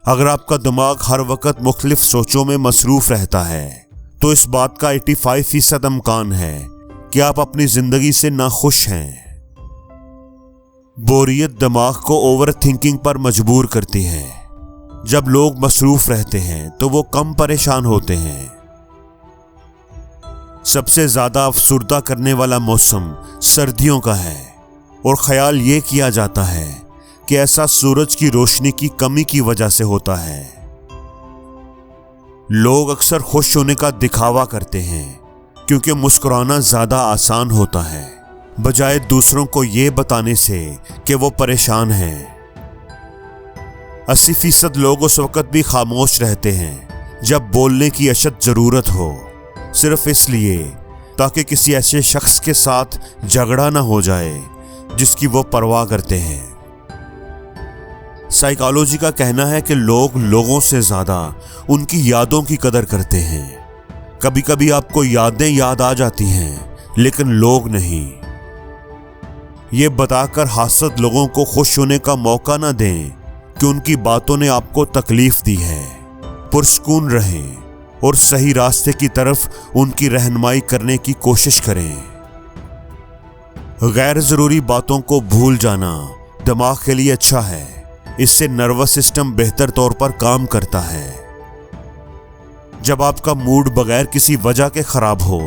अगर आपका दिमाग हर वक्त मुख्तलिफ सोचों में मसरूफ रहता है तो इस बात का 85% इम्कान है कि आप अपनी जिंदगी से नाखुश हैं। बोरियत दिमाग को ओवर थिंकिंग पर मजबूर करती है। जब लोग मसरूफ रहते हैं तो वो कम परेशान होते हैं। सबसे ज्यादा अफसुर्दा करने वाला मौसम सर्दियों का है और ख्याल ये किया जाता है कि ऐसा सूरज की रोशनी की कमी की वजह से होता है। लोग अक्सर खुश होने का दिखावा करते हैं क्योंकि मुस्कुराना ज्यादा आसान होता है बजाय दूसरों को ये बताने से कि वो परेशान हैं। 80% लोग उस वक्त भी खामोश रहते हैं जब बोलने की अशद जरूरत हो, सिर्फ इसलिए ताकि किसी ऐसे शख्स के साथ झगड़ा ना हो जाए जिसकी वो परवाह करते हैं। साइकोलॉजी का कहना है कि लोग लोगों से ज्यादा उनकी यादों की कदर करते हैं। कभी कभी आपको यादें याद आ जाती हैं लेकिन लोग नहीं। ये बताकर हासद लोगों को खुश होने का मौका ना दें कि उनकी बातों ने आपको तकलीफ दी है। पुरसुकून रहें और सही रास्ते की तरफ उनकी रहनुमाई करने की कोशिश करें। गैर जरूरी बातों को भूल जाना दिमाग के लिए अच्छा है। इससे नर्वस सिस्टम बेहतर तौर पर काम करता है। जब आपका मूड बगैर किसी वजह के खराब हो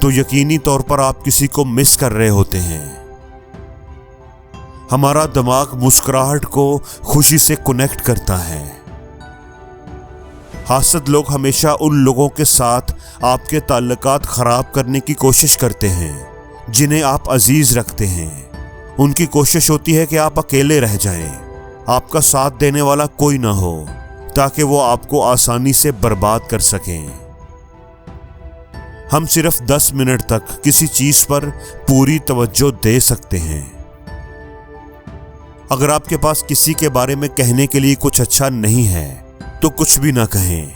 तो यकीनी तौर पर आप किसी को मिस कर रहे होते हैं। हमारा दिमाग मुस्कुराहट को खुशी से कनेक्ट करता है। हासद लोग हमेशा उन लोगों के साथ आपके ताल्लुकात खराब करने की कोशिश करते हैं जिन्हें आप अजीज रखते हैं। उनकी कोशिश होती है कि आप अकेले रह जाएं, आपका साथ देने वाला कोई ना हो ताकि वो आपको आसानी से बर्बाद कर सकें। हम सिर्फ 10 मिनट तक किसी चीज पर पूरी तवज्जो दे सकते हैं। अगर आपके पास किसी के बारे में कहने के लिए कुछ अच्छा नहीं है तो कुछ भी ना कहें।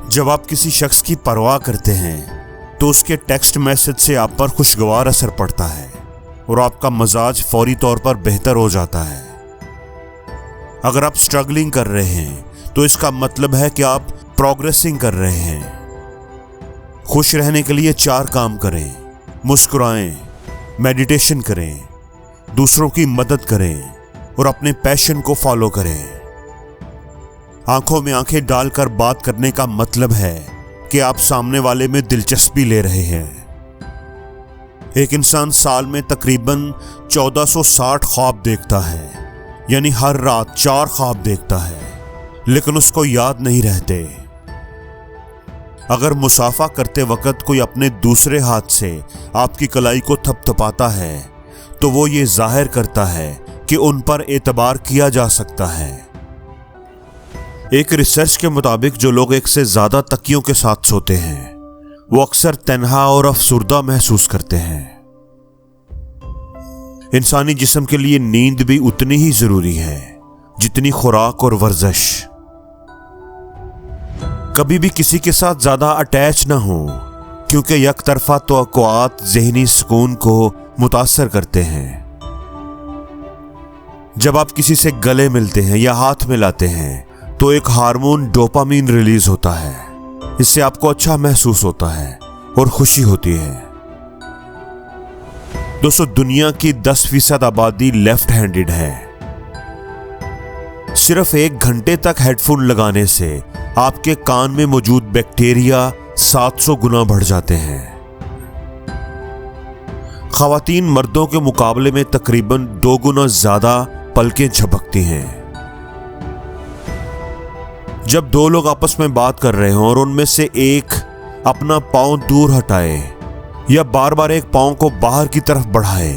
जब आप किसी शख्स की परवाह करते हैं तो उसके टेक्स्ट मैसेज से आप पर खुशगवार असर पड़ता है और आपका मजाज फौरी तौर पर बेहतर हो जाता है। अगर आप स्ट्रगलिंग कर रहे हैं तो इसका मतलब है कि आप प्रोग्रेसिंग कर रहे हैं। खुश रहने के लिए 4 काम करें: मुस्कुराएं, मेडिटेशन करें, दूसरों की मदद करें और अपने पैशन को फॉलो करें। आंखों में आंखें डालकर बात करने का मतलब है कि आप सामने वाले में दिलचस्पी ले रहे हैं। एक इंसान साल में तकरीबन 1460 ख्वाब देखता है, यानी हर रात 4 ख्वाब देखता है, लेकिन उसको याद नहीं रहते। अगर मुसाफा करते वक्त कोई अपने दूसरे हाथ से आपकी कलाई को थपथपाता है तो वो ये जाहिर करता है कि उन पर एतबार किया जा सकता है। एक रिसर्च के मुताबिक जो लोग एक से ज्यादा तकियों के साथ सोते हैं वो अक्सर तन्हा और अफसुर्दा महसूस करते हैं। इंसानी जिस्म के लिए नींद भी उतनी ही जरूरी है जितनी खुराक और वर्जिश। कभी भी किसी के साथ ज्यादा अटैच ना हो क्योंकि यकतरफा तवक्कुआत ज़हनी सुकून को मुतासर करते हैं। जब आप किसी से गले मिलते हैं या हाथ मिलाते हैं तो एक हार्मोन डोपामीन रिलीज होता है। इससे आपको अच्छा महसूस होता है और खुशी होती है। दोस्तों, दुनिया की 10% आबादी लेफ्ट हैंडेड है। सिर्फ 1 घंटे तक हेडफोन लगाने से आपके कान में मौजूद बैक्टीरिया 700 गुना बढ़ जाते हैं। खवातीन मर्दों के मुकाबले में तकरीबन 2 गुना ज्यादा पलकें झपकती हैं। जब 2 लोग आपस में बात कर रहे हों और उनमें से एक अपना पांव दूर हटाए या बार बार एक पांव को बाहर की तरफ बढ़ाए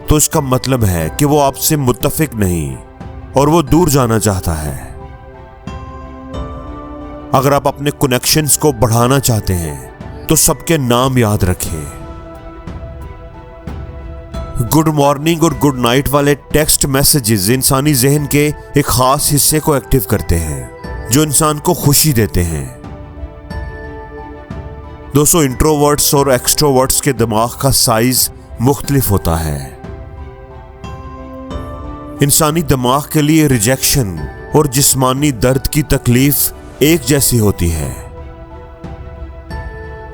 तो इसका मतलब है कि वो आपसे मुत्तफिक नहीं और वो दूर जाना चाहता है। अगर आप अपने कनेक्शंस को बढ़ाना चाहते हैं तो सबके नाम याद रखें। गुड मॉर्निंग और गुड नाइट वाले टेक्स्ट मैसेजेस इंसानी जहन के एक खास हिस्से को एक्टिव करते हैं जो इंसान को खुशी देते हैं। दोस्तों, इंट्रोवर्ट्स और एक्सट्रोवर्ट्स के दिमाग का साइज मुख्तलिफ होता है। इंसानी दिमाग के लिए रिजेक्शन और जिस्मानी दर्द की तकलीफ एक जैसी होती है।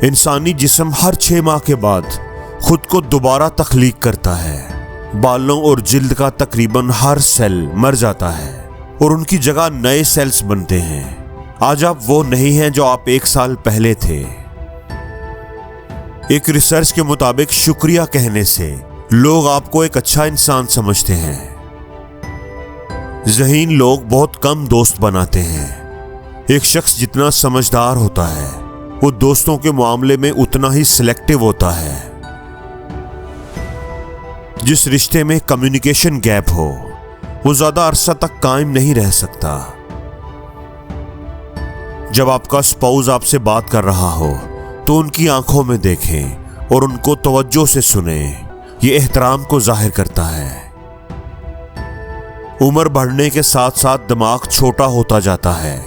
इंसानी जिस्म हर 6 माह के बाद खुद को दोबारा तख्लीक करता है। बालों और जिल्द का तकरीबन हर सेल मर जाता है और उनकी जगह नए सेल्स बनते हैं। आज आप वो नहीं हैं जो आप 1 साल पहले थे। एक रिसर्च के मुताबिक शुक्रिया कहने से लोग आपको एक अच्छा इंसान समझते हैं। ज़हीन लोग बहुत कम दोस्त बनाते हैं। एक शख्स जितना समझदार होता है वो दोस्तों के मामले में उतना ही सिलेक्टिव होता है। जिस रिश्ते में कम्युनिकेशन गैप हो वो ज्यादा अरसा तक कायम नहीं रह सकता। जब आपका स्पाउस आपसे बात कर रहा हो तो उनकी आंखों में देखें और उनको तवज्जो से सुने। ये एहतराम को जाहिर करता है। उम्र बढ़ने के साथ साथ दिमाग छोटा होता जाता है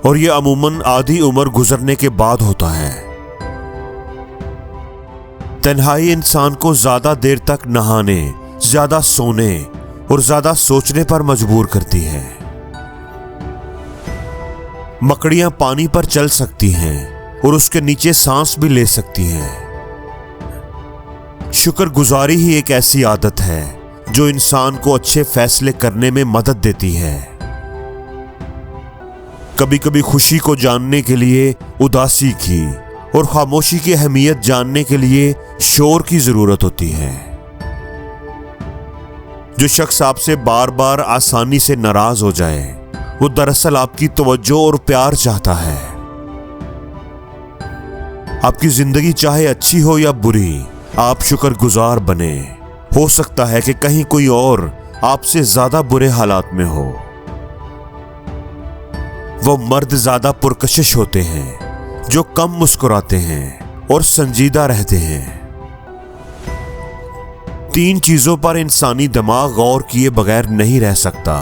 और ये अमूमन आधी उम्र गुजरने के बाद होता है। तन्हाई इंसान को ज्यादा देर तक नहाने, ज्यादा सोने और ज्यादा सोचने पर मजबूर करती है। मकड़ियां पानी पर चल सकती हैं और उसके नीचे सांस भी ले सकती हैं। शुक्रगुजारी ही एक ऐसी आदत है जो इंसान को अच्छे फैसले करने में मदद देती है। कभी कभी खुशी को जानने के लिए उदासी की और खामोशी की अहमियत जानने के लिए शोर की जरूरत होती है। जो शख्स आपसे बार बार आसानी से नाराज हो जाए वो दरअसल आपकी तवज्जो और प्यार चाहता है। आपकी जिंदगी चाहे अच्छी हो या बुरी, आप शुक्रगुजार बने। हो सकता है कि कहीं कोई और आपसे ज्यादा बुरे हालात में हो। वो मर्द ज्यादा पुरकशिश होते हैं जो कम मुस्कुराते हैं और संजीदा रहते हैं। 3 चीजों पर इंसानी दिमाग गौर किए बगैर नहीं रह सकता: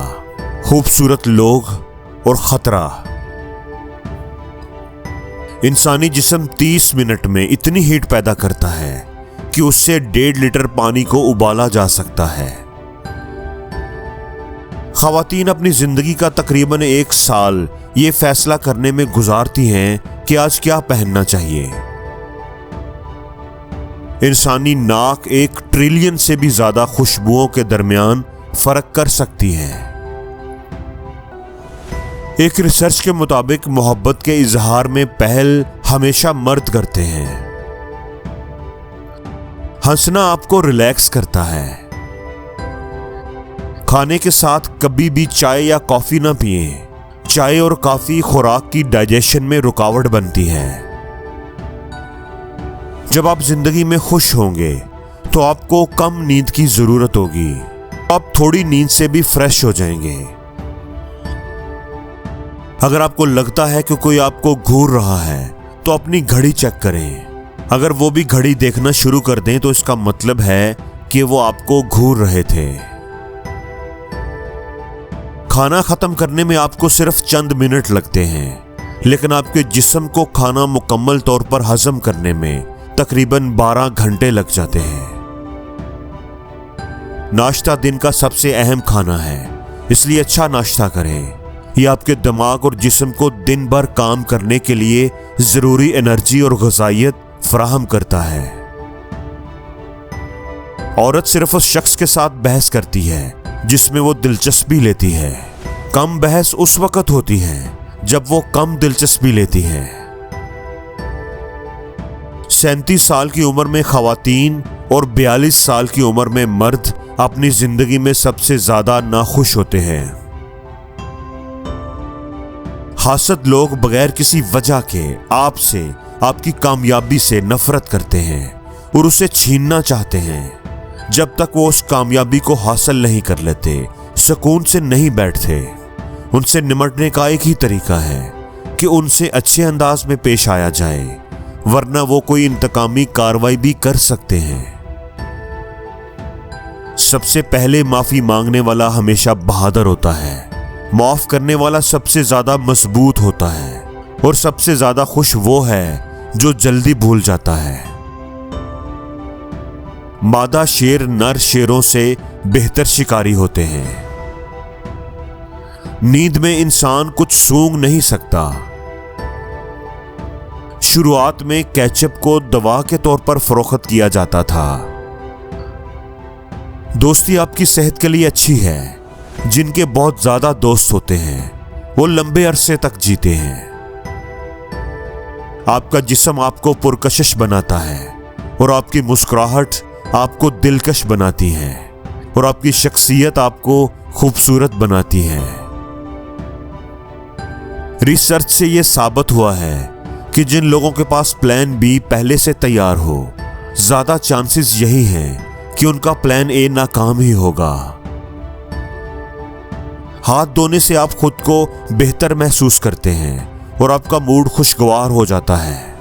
खूबसूरत लोग और खतरा। इंसानी जिस्म 30 मिनट में इतनी हीट पैदा करता है कि उससे 1.5 लीटर पानी को उबाला जा सकता है। खवातीन अपनी जिंदगी का तकरीबन 1 साल ये फैसला करने में गुजारती हैं कि आज क्या पहनना चाहिए। इंसानी नाक 1 ट्रिलियन से भी ज्यादा खुशबुओं के दरमियान फर्क कर सकती है। एक रिसर्च के मुताबिक मोहब्बत के इजहार में पहल हमेशा मर्द करते हैं। हंसना आपको रिलैक्स करता है। खाने के साथ कभी भी चाय या कॉफी ना पिएं। चाय और कॉफी खुराक की डाइजेशन में रुकावट बनती है। जब आप जिंदगी में खुश होंगे तो आपको कम नींद की जरूरत होगी। आप थोड़ी नींद से भी फ्रेश हो जाएंगे। अगर आपको लगता है कि कोई आपको घूर रहा है तो अपनी घड़ी चेक करें। अगर वो भी घड़ी देखना शुरू कर दें तो इसका मतलब है कि वो आपको घूर रहे थे। खाना खत्म करने में आपको सिर्फ चंद मिनट लगते हैं, लेकिन आपके जिस्म को खाना मुकम्मल तौर पर हजम करने में तकरीबन 12 घंटे लग जाते हैं। नाश्ता दिन का सबसे अहम खाना है, इसलिए अच्छा नाश्ता करें। यह आपके दिमाग और जिस्म को दिन भर काम करने के लिए जरूरी एनर्जी और ग़िज़ाइयत फराहम करता है। औरत सिर्फ उस शख्स के साथ बहस करती है जिसमें वो दिलचस्पी लेती है। कम बहस उस वक्त होती है जब वो कम दिलचस्पी लेती है। 37 साल की उम्र में खवातीन और 42 साल की उम्र में मर्द अपनी जिंदगी में सबसे ज्यादा नाखुश होते हैं। हासद लोग बगैर किसी वजह के आपसे, आपकी कामयाबी से नफरत करते हैं और उसे छीनना चाहते हैं। जब तक वो उस कामयाबी को हासिल नहीं कर लेते, सुकून से नहीं बैठते। उनसे निमटने का एक ही तरीका है कि उनसे अच्छे अंदाज में पेश आया जाए, वरना वो कोई इंतकामी कार्रवाई भी कर सकते हैं। सबसे पहले माफी मांगने वाला हमेशा बहादुर होता है। माफ करने वाला सबसे ज्यादा मजबूत होता है और सबसे ज्यादा खुश वो है जो जल्दी भूल जाता है। मादा शेर नर शेरों से बेहतर शिकारी होते हैं। नींद में इंसान कुछ सूंघ नहीं सकता। शुरुआत में केचप को दवा के तौर पर फरोख्त किया जाता था। दोस्ती आपकी सेहत के लिए अच्छी है। जिनके बहुत ज्यादा दोस्त होते हैं वो लंबे अरसे तक जीते हैं। आपका जिस्म आपको पुरकशिश बनाता है और आपकी मुस्कुराहट आपको दिलकश बनाती है और आपकी शख्सियत आपको खूबसूरत बनाती है। रिसर्च से यह साबित हुआ है कि जिन लोगों के पास प्लान बी पहले से तैयार हो, ज्यादा चांसेस यही हैं कि उनका प्लान ए नाकाम ही होगा। हाथ धोने से आप खुद को बेहतर महसूस करते हैं और आपका मूड खुशगवार हो जाता है।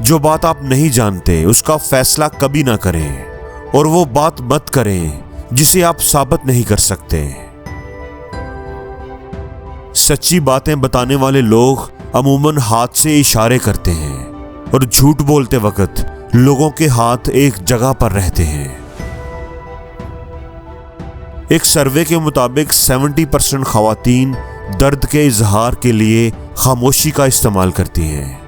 जो बात आप नहीं जानते उसका फैसला कभी ना करें और वो बात मत करें जिसे आप साबित नहीं कर सकते। सच्ची बातें बताने वाले लोग अमूमन हाथ से इशारे करते हैं और झूठ बोलते वक्त लोगों के हाथ एक जगह पर रहते हैं। एक सर्वे के मुताबिक 70% खवातीन दर्द के इजहार के लिए खामोशी का इस्तेमाल करती हैं।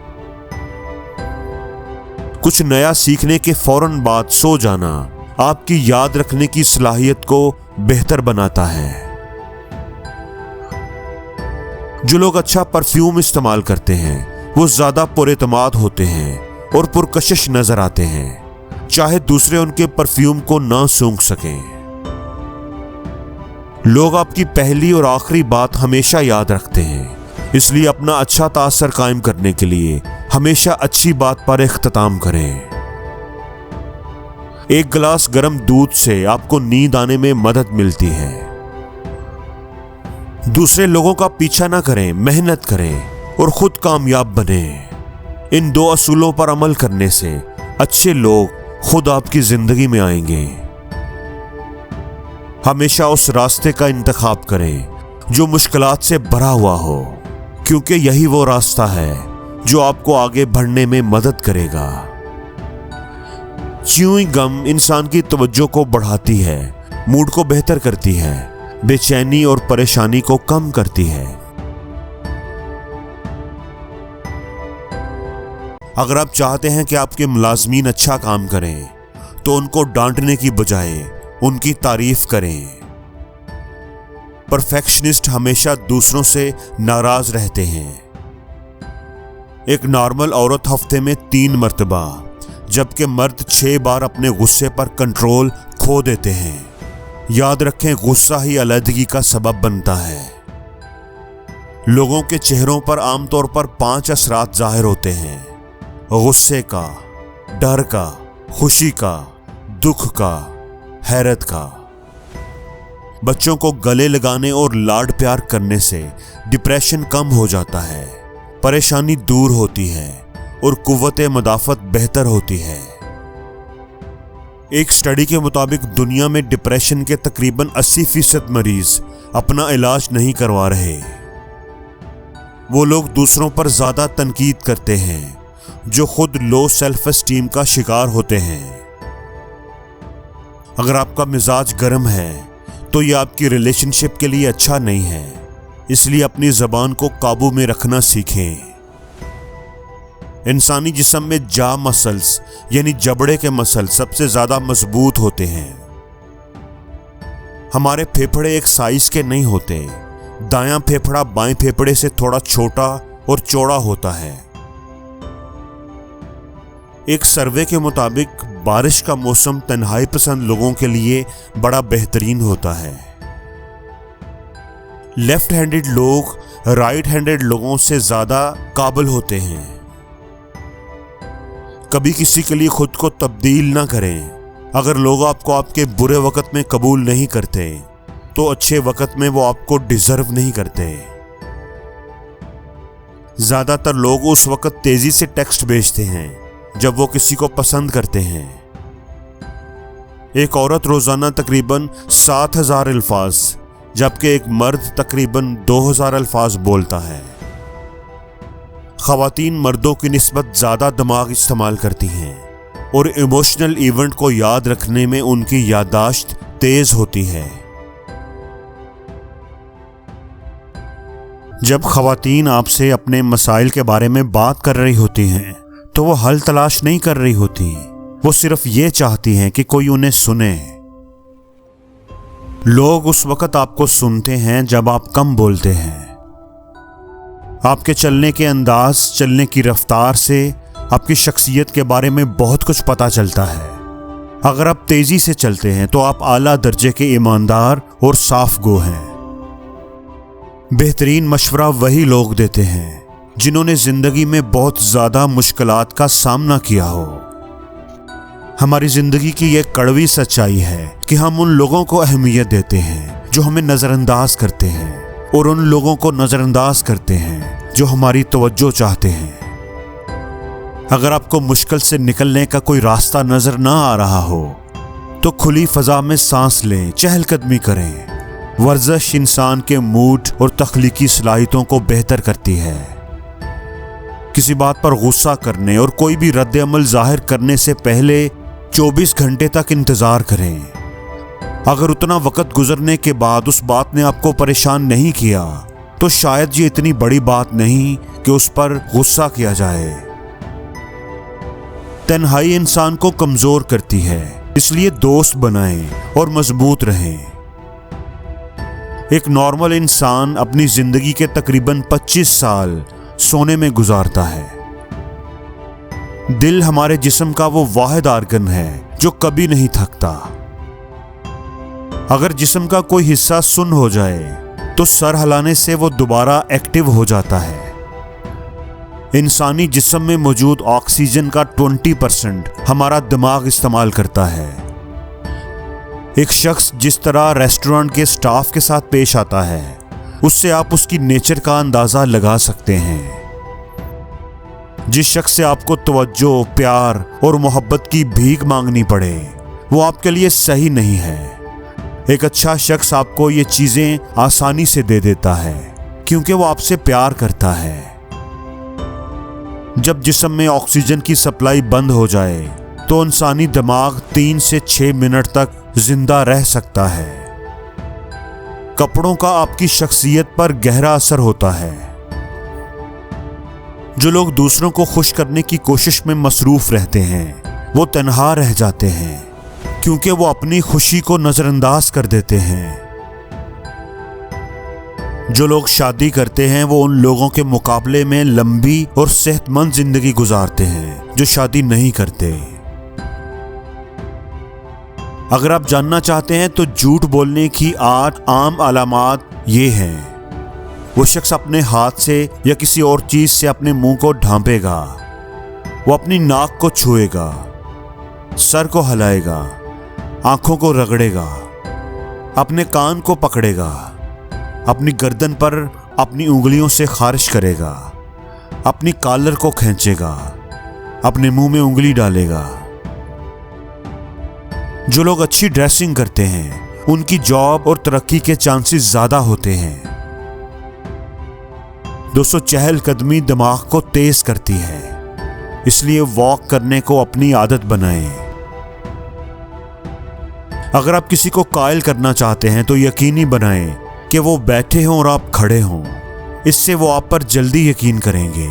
कुछ नया सीखने के फौरन बाद सो जाना आपकी याद रखने की सलाहियत को बेहतर बनाता है। जो लोग अच्छा परफ्यूम इस्तेमाल करते हैं वो ज्यादा पुरएतमाद होते हैं और पुरकशिश नजर आते हैं, चाहे दूसरे उनके परफ्यूम को ना सूंघ सकें। लोग आपकी पहली और आखिरी बात हमेशा याद रखते हैं, इसलिए अपना अच्छा तासर कायम करने के लिए हमेशा अच्छी बात पर इख्तिताम करें। एक गिलास गर्म दूध से आपको नींद आने में मदद मिलती है। दूसरे लोगों का पीछा ना करें, मेहनत करें और खुद कामयाब बने। इन दो असूलों पर अमल करने से अच्छे लोग खुद आपकी जिंदगी में आएंगे। हमेशा उस रास्ते का इंतखाब करें जो मुश्किलात से भरा हुआ हो, क्योंकि यही वो रास्ता है जो आपको आगे बढ़ने में मदद करेगा। च्यूइंग गम इंसान की तवज्जो को बढ़ाती है, मूड को बेहतर करती है, बेचैनी और परेशानी को कम करती है। अगर आप चाहते हैं कि आपके मुलाजमीन अच्छा काम करें तो उनको डांटने की बजाय उनकी तारीफ करें। परफेक्शनिस्ट हमेशा दूसरों से नाराज रहते हैं। एक नॉर्मल औरत हफ्ते में 3 मर्तबा, जबकि मर्द 6 बार अपने गुस्से पर कंट्रोल खो देते हैं। याद रखें, गुस्सा ही अलहदगी का सबब बनता है। लोगों के चेहरों पर आमतौर पर 5 असरात जाहिर होते हैं: गुस्से का, डर का, खुशी का, दुख का, हैरत का। बच्चों को गले लगाने और लाड प्यार करने से डिप्रेशन कम हो जाता है, परेशानी दूर होती है और कुव्वत मदाफत बेहतर होती है। एक स्टडी के मुताबिक दुनिया में डिप्रेशन के तकरीबन 80% मरीज अपना इलाज नहीं करवा रहे। वो लोग दूसरों पर ज्यादा तनकीद करते हैं जो खुद लो सेल्फ एस्टीम का शिकार होते हैं। अगर आपका मिजाज गर्म है तो यह आपकी रिलेशनशिप के लिए अच्छा नहीं है, इसलिए अपनी जबान को काबू में रखना सीखें। इंसानी जिस्म में जा मसल्स यानी जबड़े के मसल सबसे ज्यादा मजबूत होते हैं। हमारे फेफड़े एक साइज के नहीं होते। दायां फेफड़ा बाएं फेफड़े से थोड़ा छोटा और चौड़ा होता है। एक सर्वे के मुताबिक बारिश का मौसम तन्हाई पसंद लोगों के लिए बड़ा बेहतरीन होता है। लेफ्ट हैंडेड लोग राइट हैंडेड लोगों से ज्यादा काबिल होते हैं। कभी किसी के लिए खुद को तब्दील ना करें। अगर लोग आपको आपके बुरे वक्त में कबूल नहीं करते तो अच्छे वक्त में वो आपको डिजर्व नहीं करते। ज्यादातर लोग उस वक्त तेजी से टेक्स्ट भेजते हैं जब वो किसी को पसंद करते हैं। एक औरत रोजाना तकरीबन 7000 अल्फाज, जबकि एक मर्द तकरीबन 2000 अल्फाज बोलता है। खवातीन मर्दों की निस्बत ज्यादा दिमाग इस्तेमाल करती हैं और इमोशनल इवेंट को याद रखने में उनकी याददाश्त तेज होती है। जब ख़वातीन आपसे अपने मसाइल के बारे में बात कर रही होती हैं तो वो हल तलाश नहीं कर रही होती, वो सिर्फ ये चाहती हैं कि कोई उन्हें सुने। लोग उस वक्त आपको सुनते हैं जब आप कम बोलते हैं। आपके चलने के अंदाज, चलने की रफ्तार से आपकी शख्सियत के बारे में बहुत कुछ पता चलता है। अगर आप तेजी से चलते हैं तो आप आला दर्जे के ईमानदार और साफ गो हैं। बेहतरीन मशवरा वही लोग देते हैं जिन्होंने जिंदगी में बहुत ज्यादा मुश्किलात का सामना किया हो। हमारी जिंदगी की यह कड़वी सच्चाई है कि हम उन लोगों को अहमियत देते हैं जो हमें नजरअंदाज करते हैं, और उन लोगों को नजरअंदाज करते हैं जो हमारी तवज्जो चाहते हैं। अगर आपको मुश्किल से निकलने का कोई रास्ता नजर ना आ रहा हो तो खुली फजा में सांस लें, चहलकदमी करें। वर्जिश इंसान के मूड और तख्लीकी सलाहियतों को बेहतर करती है। किसी बात पर गुस्सा करने और कोई भी रद्द अमल जाहिर करने से पहले 24 घंटे तक इंतजार करें। अगर उतना वक्त गुजरने के बाद उस बात ने आपको परेशान नहीं किया तो शायद ये इतनी बड़ी बात नहीं कि उस पर गुस्सा किया जाए। तन्हाई इंसान को कमजोर करती है, इसलिए दोस्त बनाएं और मजबूत रहें। एक नॉर्मल इंसान अपनी जिंदगी के तकरीबन 25 साल सोने में गुजारता है। दिल हमारे जिस्म का वो वाहिद आर्गन है जो कभी नहीं थकता। अगर जिस्म का कोई हिस्सा सुन्न हो जाए तो सर हिलाने से वो दोबारा एक्टिव हो जाता है। इंसानी जिस्म में मौजूद ऑक्सीजन का 20% हमारा दिमाग इस्तेमाल करता है। एक शख्स जिस तरह रेस्टोरेंट के स्टाफ के साथ पेश आता है, उससे आप उसकी नेचर का अंदाजा लगा सकते हैं। जिस शख्स से आपको तवज्जो, प्यार और मोहब्बत की भीख मांगनी पड़े, वो आपके लिए सही नहीं है। एक अच्छा शख्स आपको ये चीजें आसानी से दे देता है क्योंकि वो आपसे प्यार करता है। जब जिस्म में ऑक्सीजन की सप्लाई बंद हो जाए तो इंसानी दिमाग 3 से 6 मिनट तक जिंदा रह सकता है। कपड़ों का आपकी शख्सियत पर गहरा असर होता है। जो लोग दूसरों को खुश करने की कोशिश में मसरूफ रहते हैं वो तन्हा रह जाते हैं क्योंकि वो अपनी खुशी को नजरअंदाज कर देते हैं। जो लोग शादी करते हैं वो उन लोगों के मुकाबले में लंबी और सेहतमंद जिंदगी गुजारते हैं जो शादी नहीं करते। अगर आप जानना चाहते हैं तो झूठ बोलने की 8 आम अलामात ये हैं। वो शख्स अपने हाथ से या किसी और चीज से अपने मुंह को ढांपेगा, वो अपनी नाक को छुएगा, सर को हिलाएगा, आंखों को रगड़ेगा, अपने कान को पकड़ेगा, अपनी गर्दन पर अपनी उंगलियों से खारिश करेगा, अपनी कॉलर को खींचेगा, अपने मुंह में उंगली डालेगा। जो लोग अच्छी ड्रेसिंग करते हैं उनकी जॉब और तरक्की के चांसेस ज्यादा होते हैं। दोस्तों, चहलकदमी दिमाग को तेज करती है, इसलिए वॉक करने को अपनी आदत बनाएं। अगर आप किसी को कायल करना चाहते हैं तो यकीनी बनाएं कि वो बैठे हों और आप खड़े हों, इससे वो आप पर जल्दी यकीन करेंगे।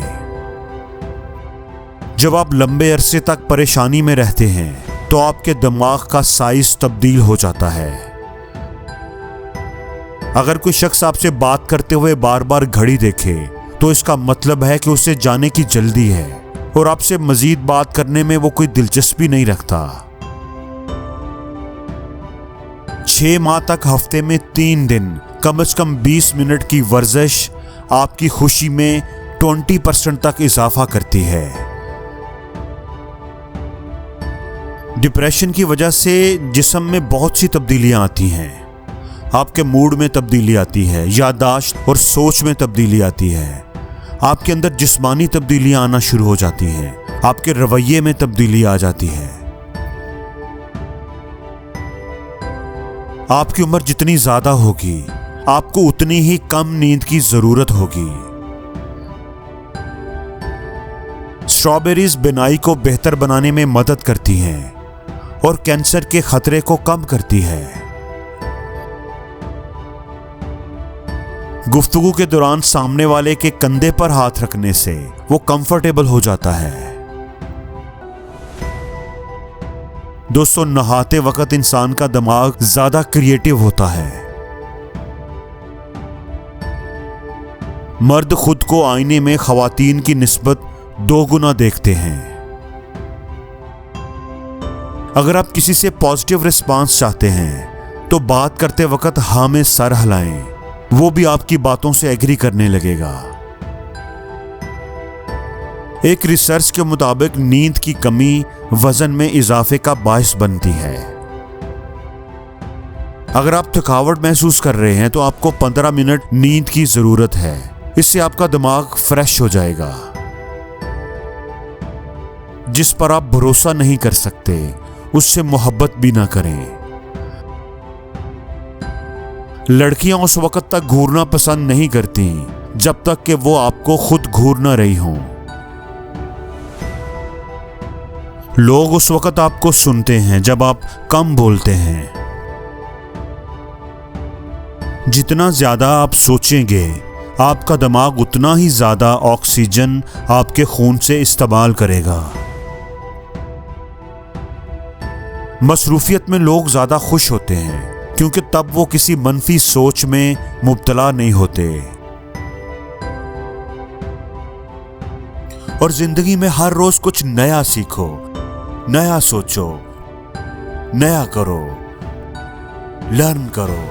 जब आप लंबे अरसे तक परेशानी में रहते हैं तो आपके दिमाग का साइज तब्दील हो जाता है। अगर कोई शख्स आपसे बात करते हुए बार बार घड़ी देखे तो इसका मतलब है कि उसे जाने की जल्दी है और आपसे मजीद बात करने में वो कोई दिलचस्पी नहीं रखता। 6 माह तक हफ्ते में 3 दिन कम से कम 20 मिनट की वर्जिश आपकी खुशी में 20% तक इजाफा करती है। डिप्रेशन की वजह से जिस्म में बहुत सी तब्दीलियां आती हैं। आपके मूड में तब्दीली आती है, याददाश्त और सोच में तब्दीली आती है, आपके अंदर जिस्मानी तब्दीलियां आना शुरू हो जाती हैं, आपके रवैये में तब्दीली आ जाती है। आपकी उम्र जितनी ज्यादा होगी आपको उतनी ही कम नींद की जरूरत होगी। स्ट्रॉबेरीज बिनाई को बेहतर बनाने में मदद करती हैं और कैंसर के खतरे को कम करती है। गुफ्तगू के दौरान सामने वाले के कंधे पर हाथ रखने से वो कंफर्टेबल हो जाता है। दोस्तों, नहाते वक्त इंसान का दिमाग ज्यादा क्रिएटिव होता है। मर्द खुद को आईने में खवातीन की निस्बत 2 गुना देखते हैं। अगर आप किसी से पॉजिटिव रिस्पांस चाहते हैं तो बात करते वक्त हाँ में सर हिलाएं, वो भी आपकी बातों से एग्री करने लगेगा। एक रिसर्च के मुताबिक नींद की कमी वजन में इजाफे का बायस बनती है। अगर आप थकावट महसूस कर रहे हैं तो आपको 15 मिनट नींद की जरूरत है। इससे आपका दिमाग फ्रेश हो जाएगा। जिस पर आप भरोसा नहीं कर सकते उससे मोहब्बत भी ना करें। लड़कियां उस वक्त तक घूरना पसंद नहीं करती जब तक कि वो आपको खुद घूर ना रही हों। लोग उस वक्त आपको सुनते हैं जब आप कम बोलते हैं। जितना ज्यादा आप सोचेंगे, आपका दिमाग उतना ही ज्यादा ऑक्सीजन आपके खून से इस्तेमाल करेगा। मसरूफियत में लोग ज्यादा खुश होते हैं क्योंकि तब वो किसी मनफी सोच में मुब्तला नहीं होते। और जिंदगी में हर रोज कुछ नया सीखो, नया सोचो, नया करो, लर्न करो।